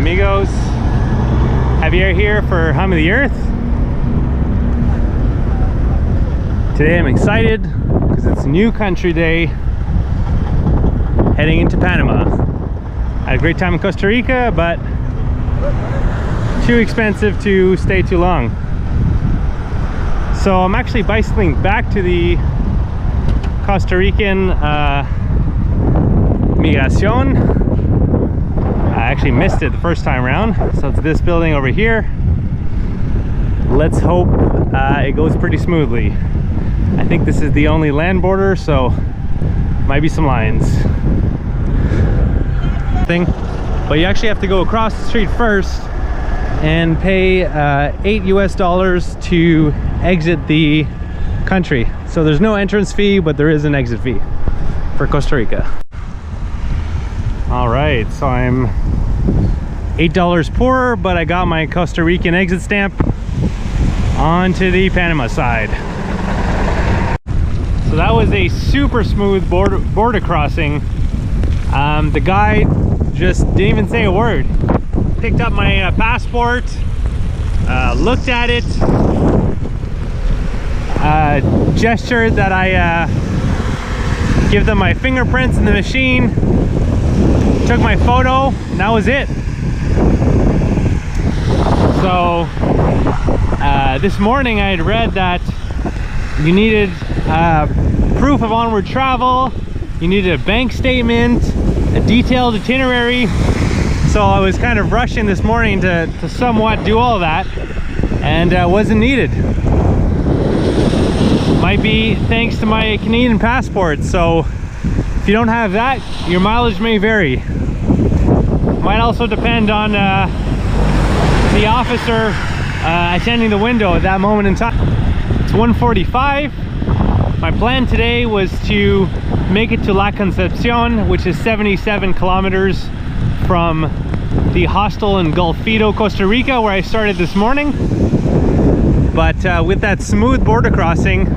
amigos? Javier here for Hum of the Earth. Today I'm excited because it's New Country Day, heading into Panama. I had a great time in Costa Rica, but too expensive to stay too long. So I'm actually bicycling back to the Costa Rican Migracion. I actually missed it the first time around, so it's this building over here. Let's hope it goes pretty smoothly. I think this is the only land border, so might be some lines. But you actually have to go across the street first and pay $8 US to exit the country. So there's no entrance fee, but there is an exit fee for Costa Rica. All right, so I'm $8 poorer, but I got my Costa Rican exit stamp onto the Panama side. So that was a super smooth border crossing. The guy just didn't even say a word. Picked up my passport, looked at it, gestured that I give them my fingerprints in the machine, took my photo, and that was it. So this morning I had read that you needed proof of onward travel, you needed a bank statement, a detailed itinerary. So I was kind of rushing this morning to somewhat do all of that, and wasn't needed. Might be thanks to my Canadian passport, so if you don't have that, your mileage may vary. Might also depend on the officer attending the window at that moment in time. It's 1:45. My plan today was to make it to La Concepcion, which is 77 kilometers from the hostel in Golfito, Costa Rica, where I started this morning. But with that smooth border crossing,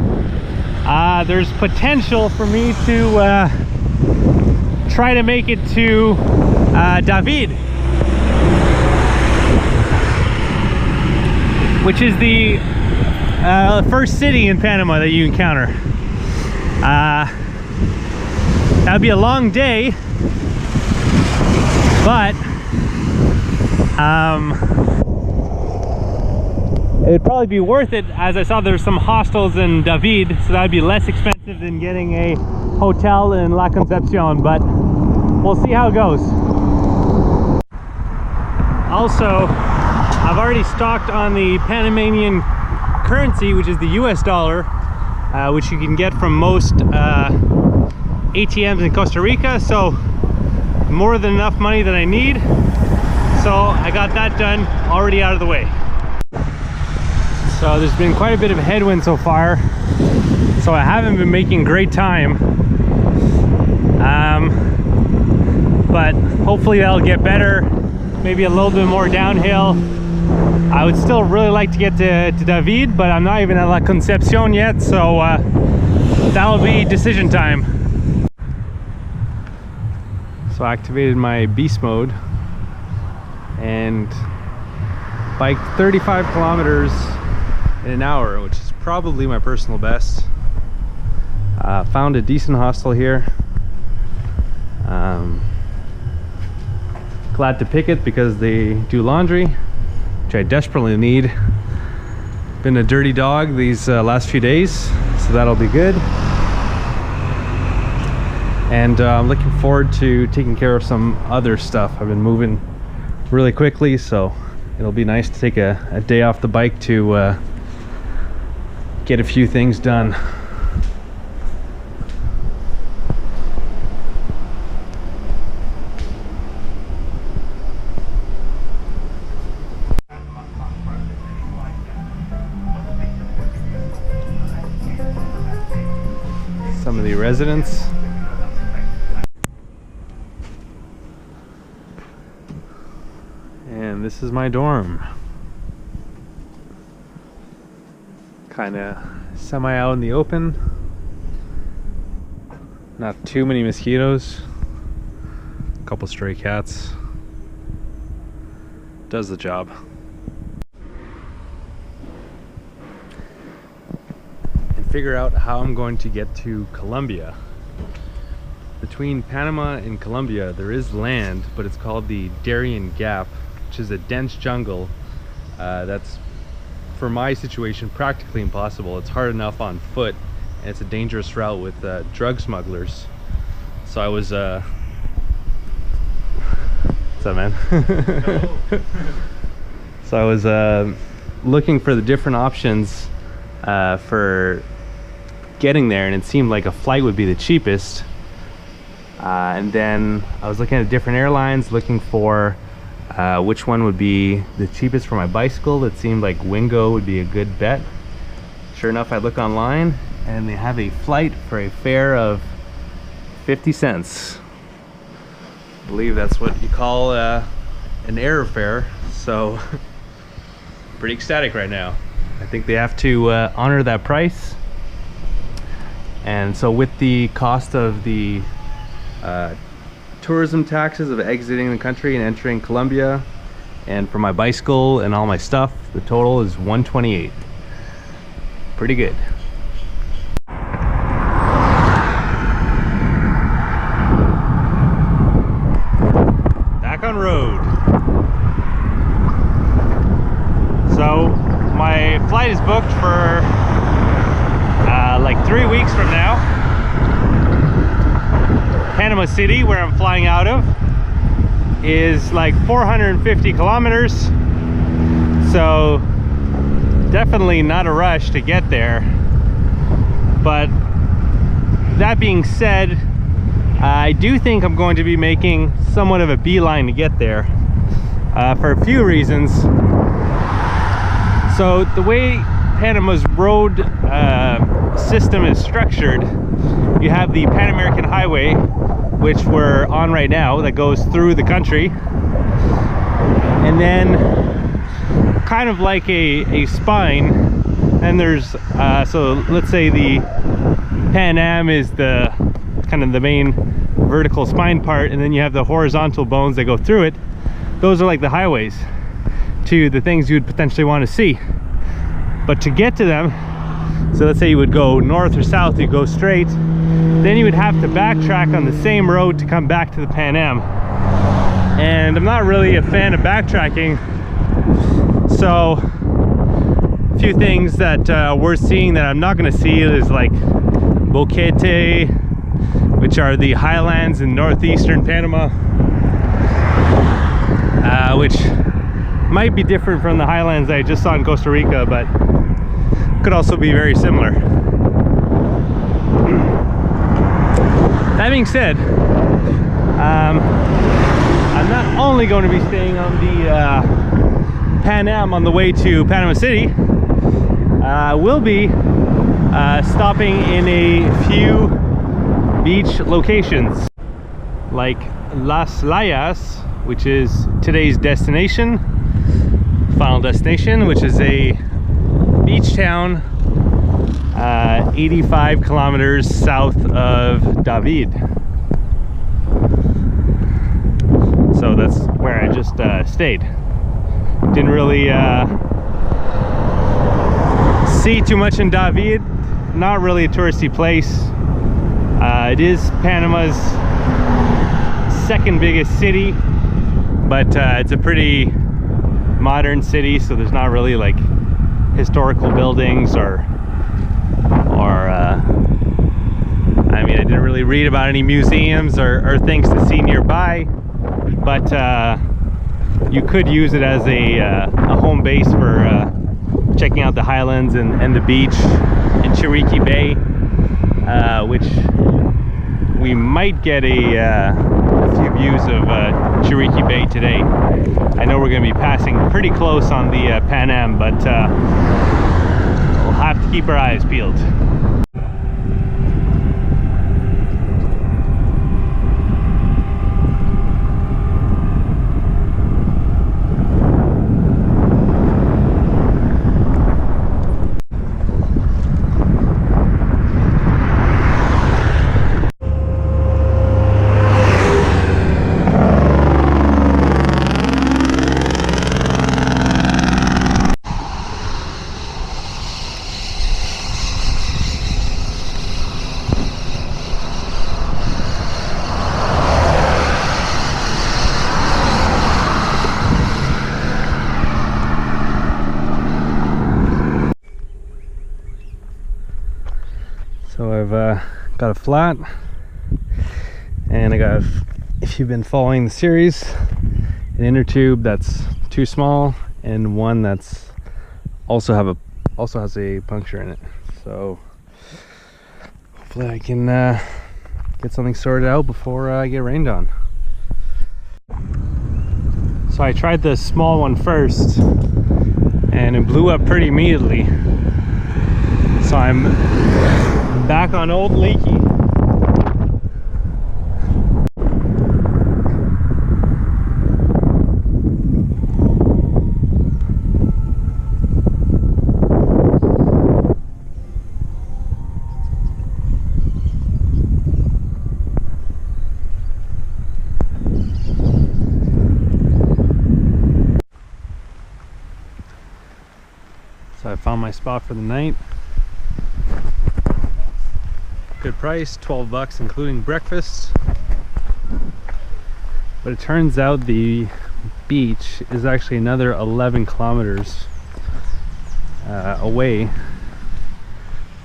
there's potential for me to try to make it to David, which is the first city in Panama that you encounter. That'd be a long day, but it'd probably be worth it, as I saw there's some hostels in David, so that'd be less expensive than getting a hotel in La Concepcion, but we'll see how it goes. Also, I've already stocked on the Panamanian currency, which is the US dollar, which you can get from most ATMs in Costa Rica, so more than enough money that I need. So I got that done, already out of the way. So there's been quite a bit of headwind so far, so I haven't been making great time, but hopefully that'll get better. Maybe a little bit more downhill. I would still really like to get to David, but I'm not even at La Concepcion yet, so that'll be decision time. So I activated my beast mode and biked 35 kilometers in an hour, which is probably my personal best. Found a decent hostel here. Glad to pick it because they do laundry, which I desperately need. Been a dirty dog these last few days, so that'll be good. And I'm looking forward to taking care of some other stuff. I've been moving really quickly, so it'll be nice to take a day off the bike to get a few things done. Some of the residents. And this is my dorm. Kind of semi out in the open. Not too many mosquitoes. A couple stray cats. does the job. And figure out how I'm going to get to Colombia. Between Panama and Colombia there is land, but it's called the Darien Gap, which is a dense jungle that's, for my situation, practically impossible. It's hard enough on foot, and it's a dangerous route with drug smugglers. So I was what's up, man? So I was looking for the different options for getting there, and it seemed like a flight would be the cheapest. And then I was looking at different airlines, looking for which one would be the cheapest for my bicycle. It seemed like Wingo would be a good bet. Sure enough, I look online and they have a flight for a fare of 50 cents. I believe that's what you call an airfare. So pretty ecstatic right now. I think they have to honor that price. And so with the cost of the tourism taxes of exiting the country and entering Colombia, and for my bicycle and all my stuff, the total is $128. Pretty good. Back on road. So my flight is booked for like 3 weeks from now. Panama City, where I'm flying out of, is like 450 kilometers, so definitely not a rush to get there. But that being said, I do think I'm going to be making somewhat of a beeline to get there for a few reasons. So the way Panama's road system is structured, you have the Pan American Highway, which we're on right now, that goes through the country, and then kind of like a spine, and there's so let's say the Pan Am is the kind of the main vertical spine part, and then you have the horizontal bones that go through it. Those are like the highways to the things you'd potentially want to see. But to get to them, so let's say you would go north or south, you go straight, then you would have to backtrack on the same road to come back to the Pan Am. And I'm not really a fan of backtracking, so a few things that we're seeing that I'm not going to see is like Boquete, which are the highlands in northeastern Panama, which might be different from the highlands I just saw in Costa Rica, but could also be very similar. That being said, I'm not only going to be staying on the Pan Am on the way to Panama City. I will be stopping in a few beach locations, like Las Layas, which is today's destination, final destination, which is a beach town 85 kilometers south of David. So that's where I just stayed. Didn't really see too much in David. Not really a touristy place. It is Panama's second biggest city, but it's a pretty modern city, so there's not really like historical buildings or I mean, I didn't really read about any museums or things to see nearby, but you could use it as a home base for checking out the highlands and the beach in Chiriqui Bay, which we might get a few views of Chiriqui Bay today. I know we're going to be passing pretty close on the Pan Am, but we'll have to keep our eyes peeled. I've got a flat, and I got, if you've been following the series, an inner tube that's too small, and one that's also has a puncture in it. So hopefully I can get something sorted out before I get rained on. So I tried the small one first, and it blew up pretty immediately. So I'm back on old leaky. So I found my spot for the night. Good price, 12 bucks including breakfast. But it turns out the beach is actually another 11 kilometers away.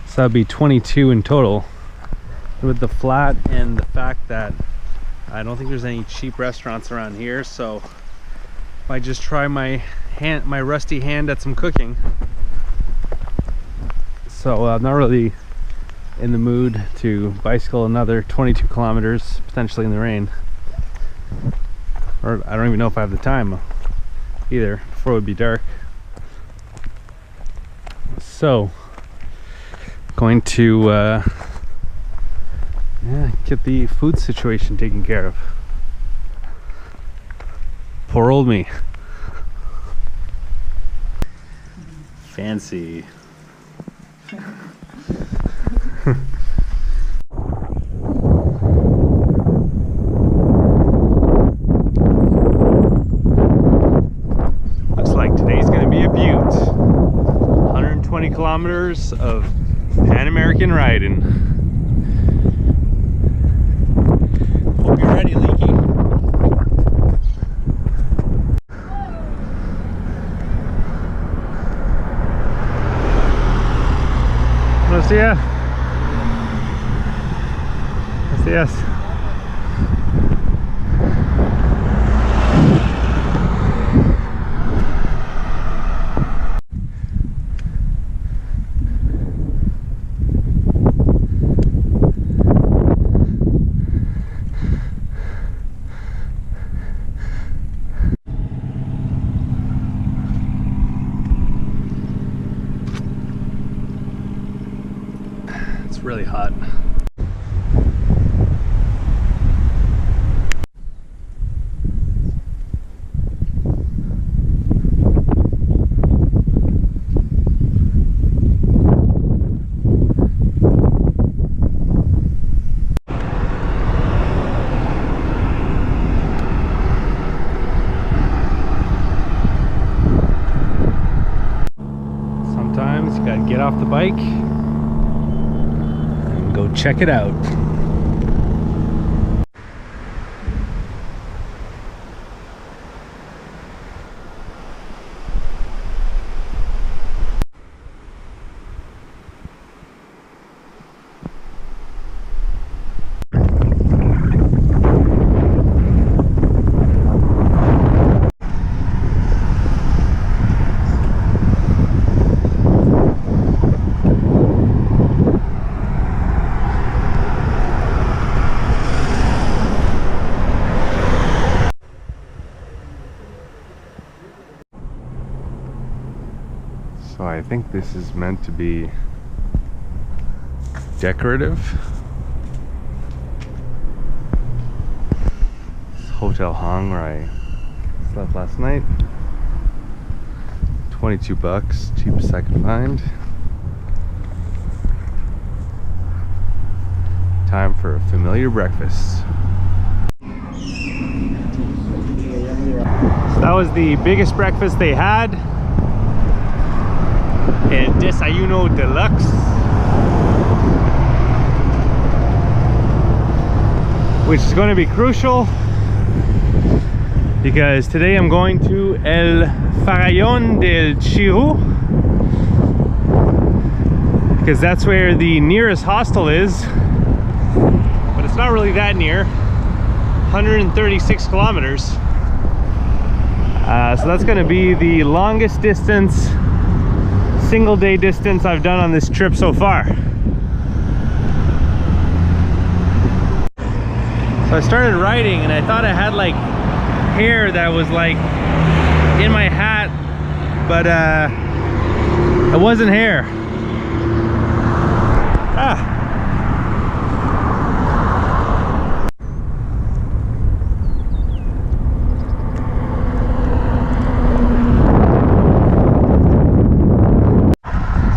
So that'd be 22 in total. With the flat and the fact that I don't think there's any cheap restaurants around here, so if I just try my rusty hand at some cooking. So I'm not really in the mood to bicycle another 22 kilometers, potentially in the rain. Or I don't even know if I have the time either, before it would be dark. So, going to get the food situation taken care of. Poor old me. Fancy. Looks like today's gonna be a beaut. 120 kilometers of Pan American riding. Hope you're ready, Leaky. Buenos días. Buenos días. It's really hot. Sometimes you gotta get off the bike, go check it out. So I think this is meant to be decorative. This Hotel Hong where I slept last night. 22 bucks, cheapest I could find. Time for a familiar breakfast. So that was the biggest breakfast they had. El Desayuno Deluxe. Which is going to be crucial because today I'm going to El Farallón del Chiru, because that's where the nearest hostel is, but it's not really that near. 136 kilometers. So that's going to be the longest distance, single day distance I've done on this trip so far. So I started riding and I thought I had like hair that was like in my hat, but it wasn't hair.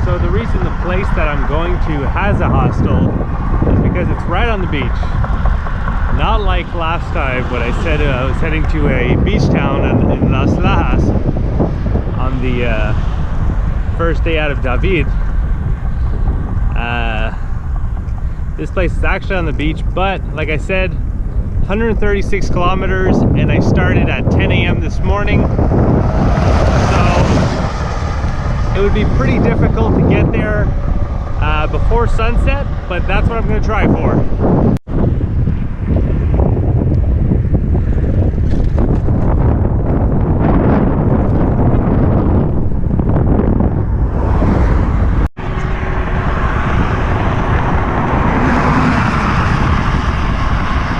So the reason the place that I'm going to has a hostel is because it's right on the beach. Not like last time when I said I was heading to a beach town in Las Lajas on the first day out of David. This place is actually on the beach, but like I said, 136 kilometers, and I started at 10 a.m. this morning. So it would be pretty difficult to get there before sunset, but that's what I'm going to try for.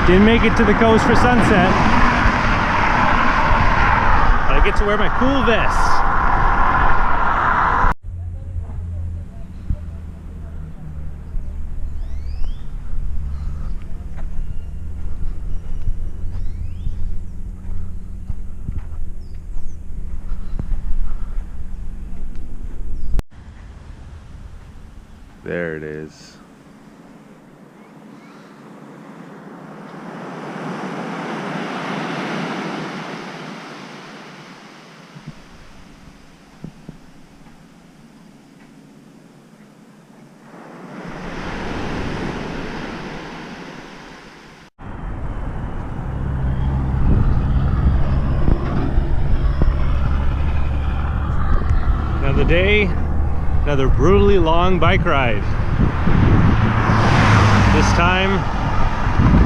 Didn't make it to the coast for sunset, but I get to wear my cool vest. There it is. Another day, another brutally long bike ride. This time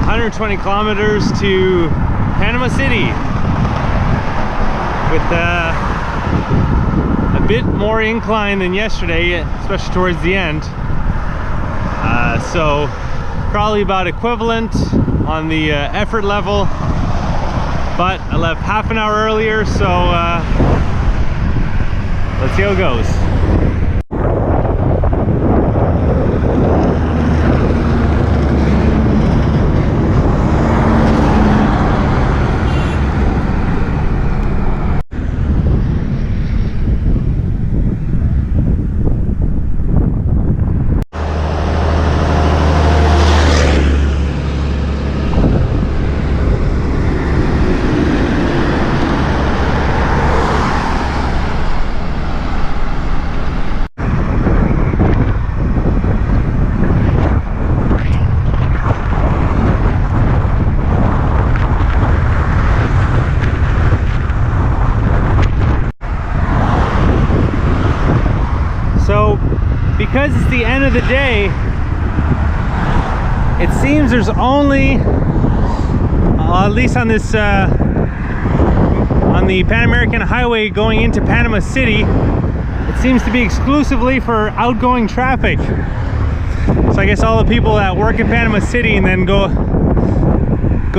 120 kilometers to Panama City with a bit more incline than yesterday, especially towards the end. So probably about equivalent on the effort level, but I left half an hour earlier, so let's see how it goes. Because it's the end of the day, it seems there's only, at least on this, on the Pan American Highway going into Panama City, it seems to be exclusively for outgoing traffic. So I guess all the people that work in Panama City and then go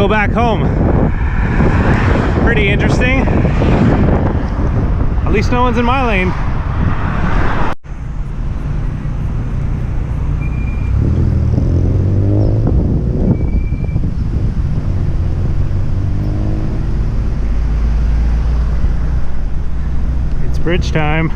back home. Pretty interesting. At least no one's in my lane. Bridge time.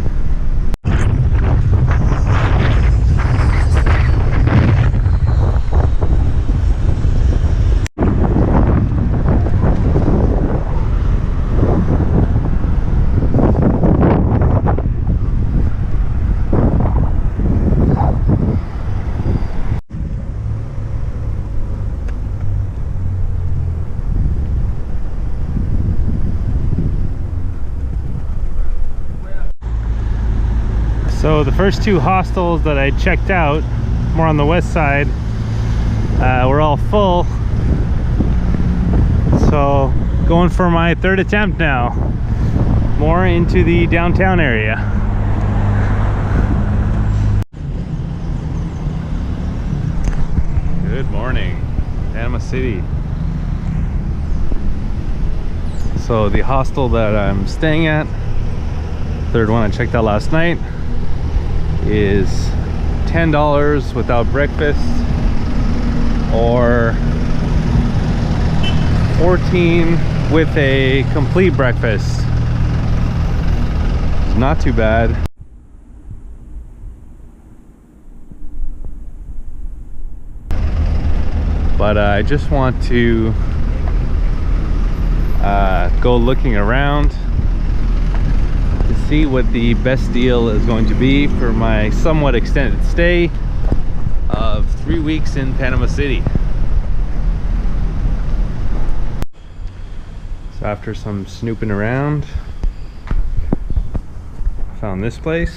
So the first two hostels that I checked out, more on the west side, were all full. So going for my third attempt now, more into the downtown area. Good morning, Panama City. So the hostel that I'm staying at, third one I checked out last night, is $10 without breakfast, or $14 with a complete breakfast. It's not too bad. But I just want to go looking around to see what the best deal is going to be for my somewhat extended stay of 3 weeks in Panama City. So after some snooping around, I found this place,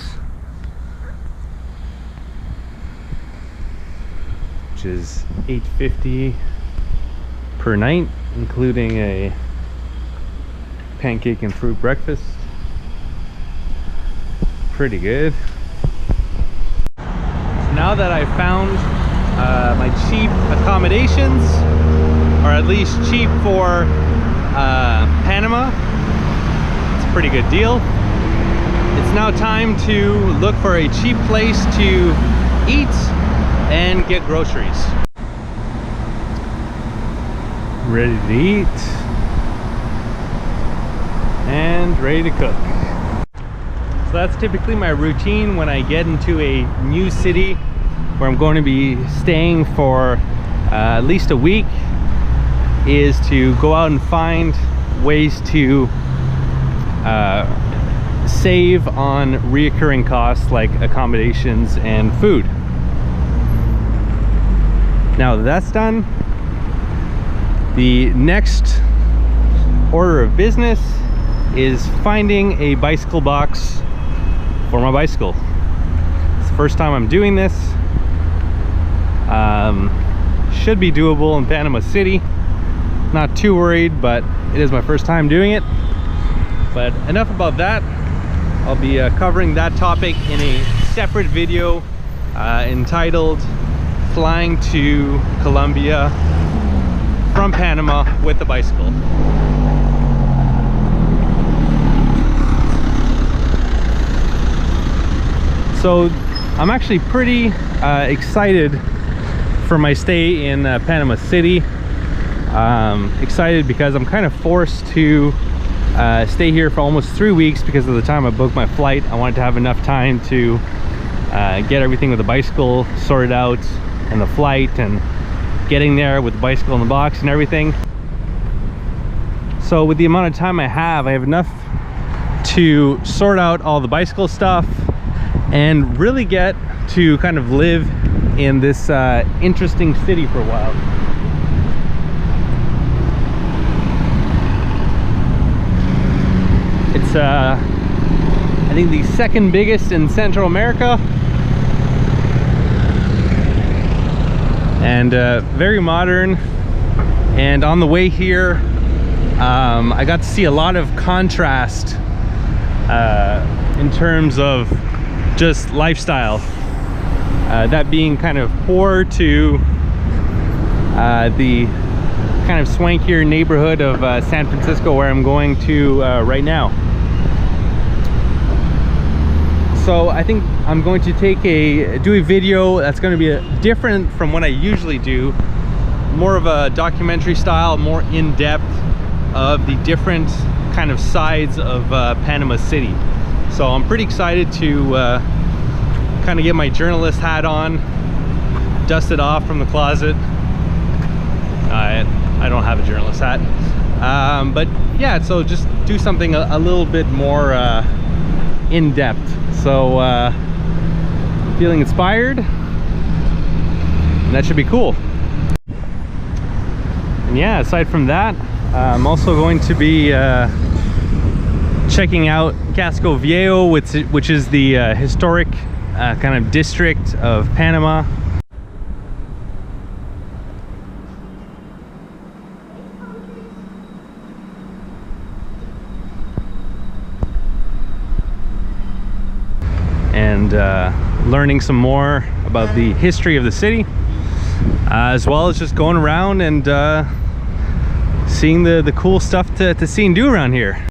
which is $8.50 per night, including a pancake and fruit breakfast. Pretty good. So now that I've found my cheap accommodations, or at least cheap for Panama, it's a pretty good deal. It's now time to look for a cheap place to eat and get groceries. Ready to eat and ready to cook. So that's typically my routine when I get into a new city where I'm going to be staying for at least a week, is to go out and find ways to save on reoccurring costs like accommodations and food. Now that that's done, the next order of business is finding a bicycle box for my bicycle. It's the first time I'm doing this. Should be doable in Panama City. Not too worried, but it is my first time doing it. But enough about that. I'll be covering that topic in a separate video entitled Flying to Colombia from Panama with the bicycle. So I'm actually pretty excited for my stay in Panama City. Excited because I'm kind of forced to stay here for almost 3 weeks because of the time I booked my flight. I wanted to have enough time to get everything with the bicycle sorted out, and the flight, and getting there with the bicycle in the box and everything. So with the amount of time I have enough to sort out all the bicycle stuff and really get to kind of live in this interesting city for a while. It's I think the second biggest in Central America, and very modern. And on the way here, I got to see a lot of contrast in terms of just lifestyle, that being kind of poor to the kind of swankier neighborhood of San Francisco, where I'm going to right now. So I think I'm going to do a video that's going to be different from what I usually do, more of a documentary style, more in-depth of the different kind of sides of Panama City. So I'm pretty excited to kind of get my journalist hat on, dust it off from the closet. I don't have a journalist hat, but yeah, so just do something a little bit more in-depth. So feeling inspired, and that should be cool. And yeah, aside from that, I'm also going to be checking out Casco Viejo, which is the historic kind of district of Panama. And learning some more about the history of the city, as well as just going around and seeing the cool stuff to see and do around here.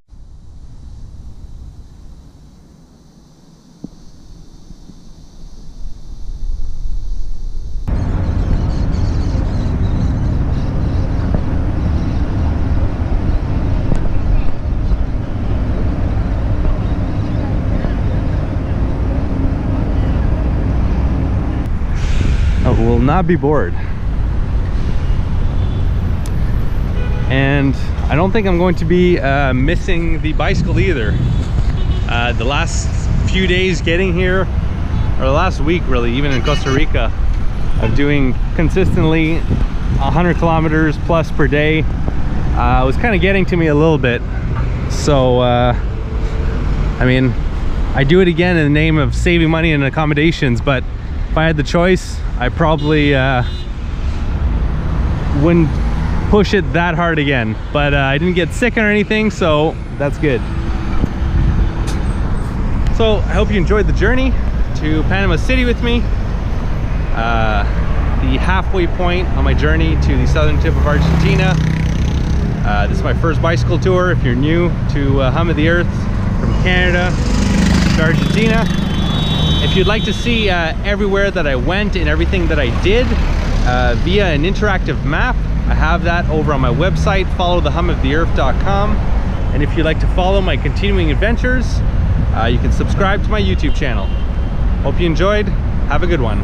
Will not be bored. And I don't think I'm going to be missing the bicycle either. The last few days getting here, or the last week really, even in Costa Rica, of doing consistently 100 kilometers plus per day, was kind of getting to me a little bit. So I mean, I do it again in the name of saving money and accommodations, but if I had the choice, I probably wouldn't push it that hard again. But I didn't get sick or anything, so that's good. So I hope you enjoyed the journey to Panama City with me. The halfway point on my journey to the southern tip of Argentina. This is my first bicycle tour. If you're new to Hum of the Earth, from Canada to Argentina. If you'd like to see everywhere that I went and everything that I did via an interactive map, I have that over on my website, followthehumoftheearth.com. And if you'd like to follow my continuing adventures, you can subscribe to my YouTube channel. Hope you enjoyed. Have a good one.